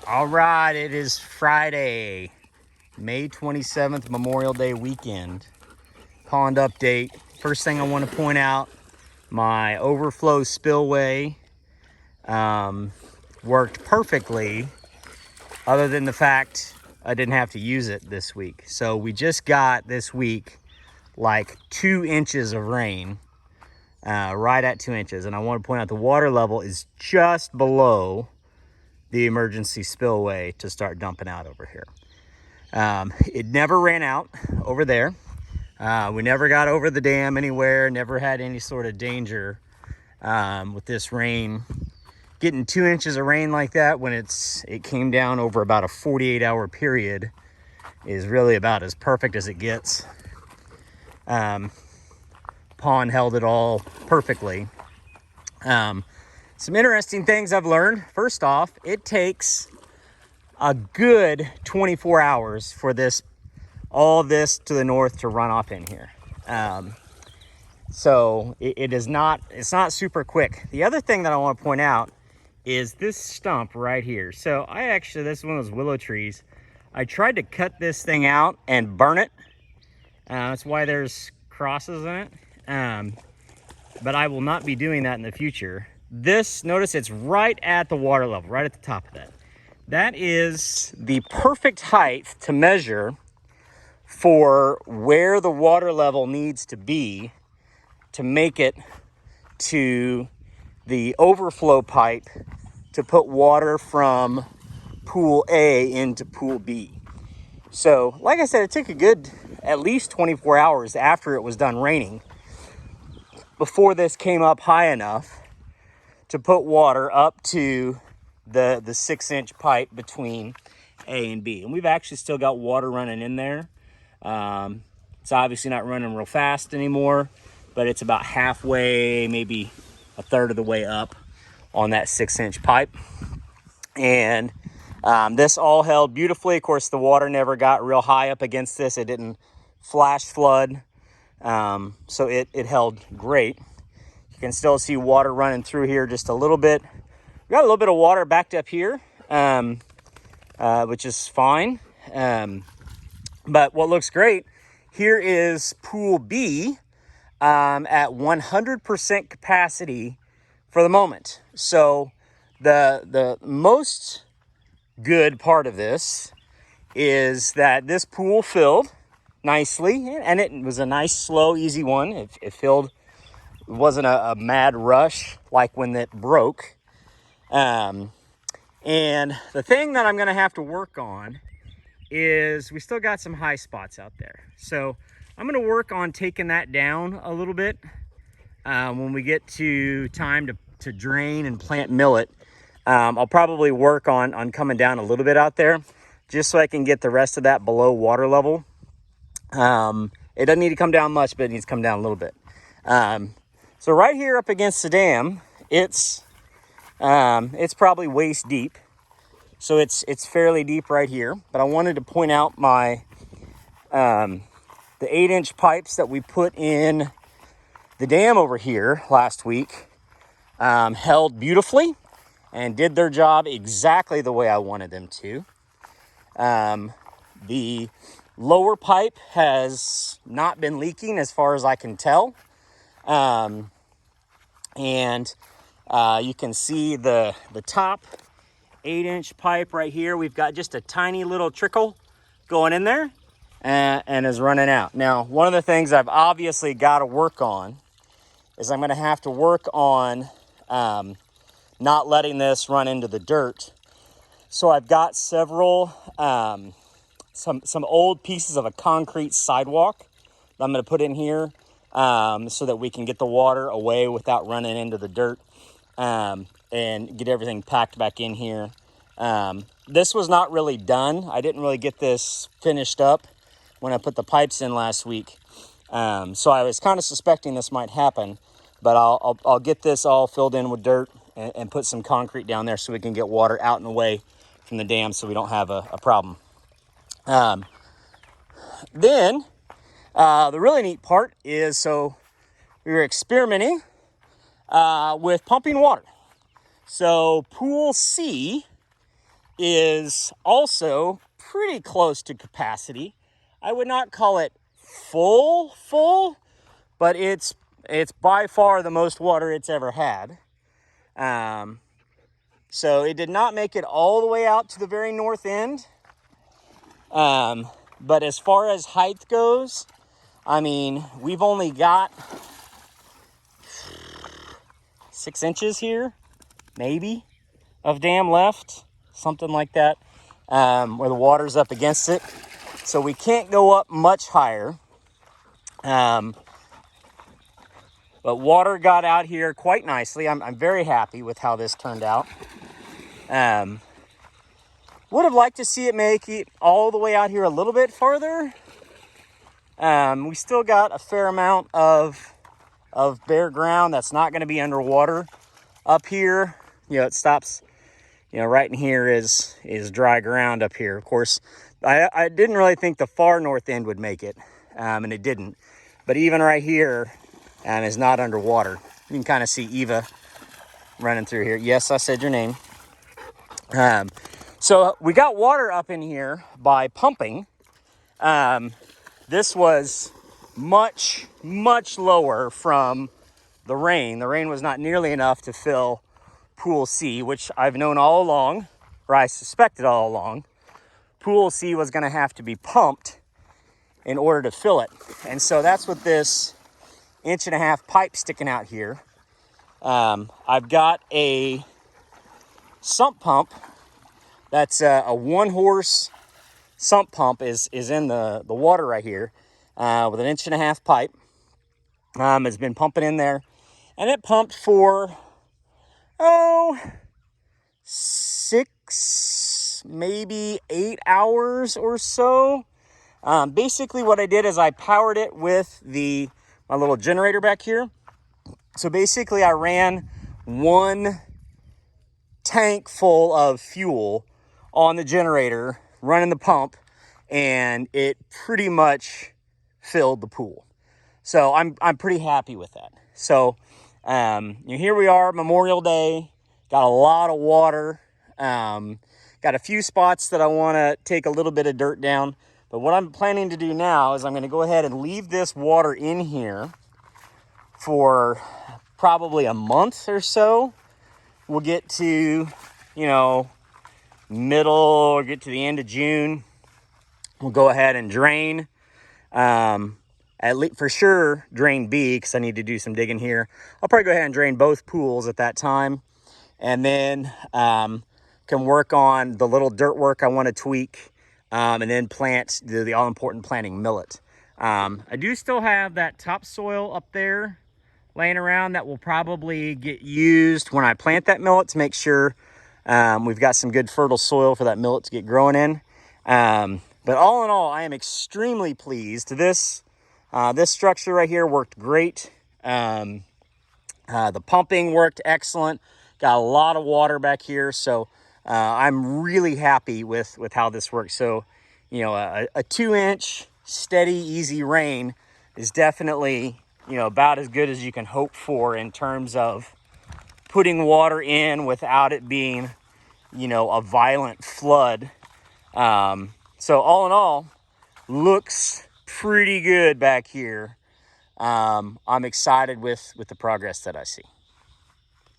All right, it is Friday, May 27th, Memorial Day weekend. Pond update. First thing I want to point out, my overflow spillway worked perfectly, other than the fact I didn't have to use it this week. So we just got this week like 2 inches of rain, right at 2 inches. And I want to point out the water level is just below the emergency spillway to start dumping out over here. It never ran out over there. We never got over the dam anywhere, never had any sort of danger with this rain. Getting 2 inches of rain like that when it came down over about a 48-hour period is really about as perfect as it gets. Pond held it all perfectly. Some interesting things I've learned. First off, it takes a good 24 hours for all this to the north to run off in here. So it's not super quick. The other thing that I want to point out is this stump right here. So this is one of those willow trees. I tried to cut this thing out and burn it. That's why there's crosses in it. But I will not be doing that in the future. Notice it's right at the water level, right at the top of that. That is the perfect height to measure for where the water level needs to be to make it to the overflow pipe to put water from pool A into pool B. So, like I said, it took a good at least 24 hours after it was done raining before this came up high enough to put water up to the 6-inch pipe between A and B. And we've actually still got water running in there. It's obviously not running real fast anymore, but it's about halfway, maybe a third of the way up on that 6-inch pipe. And this all held beautifully. Of course, the water never got real high up against this. It didn't flash flood. So it held great. You can still see water running through here just a little bit. We got a little bit of water backed up here, which is fine. But what looks great, here is pool B at 100% capacity for the moment. So the most good part of this is that this pool filled nicely, and it was a nice, slow, easy one. It filled. It wasn't a mad rush like when it broke. And the thing that I'm going to have to work on is we still got some high spots out there. So I'm going to work on taking that down a little bit when we get to time to drain and plant millet. I'll probably work on coming down a little bit out there just so I can get the rest of that below water level. It doesn't need to come down much, but it needs to come down a little bit. So right here up against the dam, it's probably waist deep. So it's fairly deep right here. But I wanted to point out the 8-inch pipes that we put in the dam over here last week held beautifully and did their job exactly the way I wanted them to. The lower pipe has not been leaking as far as I can tell. And you can see the top 8-inch pipe right here. We've got just a tiny little trickle going in there and is running out. Now, one of the things I've obviously got to work on is I'm going to have to work on not letting this run into the dirt. So I've got several, some old pieces of a concrete sidewalk that I'm going to put in here so that we can get the water away without running into the dirt and get everything packed back in here. This was not really done. I didn't really get this finished up when I put the pipes in last week. So I was kind of suspecting this might happen, but I'll get this all filled in with dirt and put some concrete down there so we can get water out and away from the dam so we don't have a problem. Then the really neat part is, so we were experimenting with pumping water. So pool C is also pretty close to capacity. I would not call it full, but it's by far the most water it's ever had. So it did not make it all the way out to the very north end. But as far as height goes, I mean, we've only got 6 inches here, maybe, of dam left, something like that, where the water's up against it. So we can't go up much higher. But water got out here quite nicely. I'm very happy with how this turned out. Would have liked to see it make it all the way out here a little bit farther. We still got a fair amount of bare ground that's not going to be underwater up here. You know, it stops, you know, right in here is dry ground up here. Of course, I didn't really think the far north end would make it, and it didn't. But even right here is not underwater. You can kind of see Eva running through here. Yes, I said your name. So we got water up in here by pumping. This was much lower from the rain. The rain was not nearly enough to fill Pool C, which I've known all along, or I suspected all along. Pool C was going to have to be pumped in order to fill it. And so that's what this 1.5-inch pipe sticking out here. I've got a sump pump. That's a 1-horse sump pump is in the water right here with an 1.5-inch pipe. It's been pumping in there, and it pumped for 6, maybe 8 hours or so. Basically what I did is I powered it with my little generator back here. So basically I ran 1 tank full of fuel on the generator, running the pump, and it pretty much filled the pool. So I'm pretty happy with that. So here we are, Memorial Day. Got a lot of water. Got a few spots that I want to take a little bit of dirt down. But what I'm planning to do now is I'm going to go ahead and leave this water in here for probably a month or so. We'll get to, middle or get to the end of June. We'll go ahead and drain. At least for sure drain B, because I need to do some digging here. I'll probably go ahead and drain both pools at that time, and then can work on the little dirt work I want to tweak, and then plant the all-important planting millet. I do still have that topsoil up there laying around that will probably get used when I plant that millet to make sure we've got some good fertile soil for that millet to get growing in. But all in all, I am extremely pleased. This structure right here worked great. The pumping worked excellent. Got a lot of water back here, so I'm really happy with how this works. So, a 2-inch steady, easy rain is definitely, about as good as you can hope for in terms of putting water in without it being, a violent flood. So all in all, looks pretty good back here. I'm excited with the progress that I see.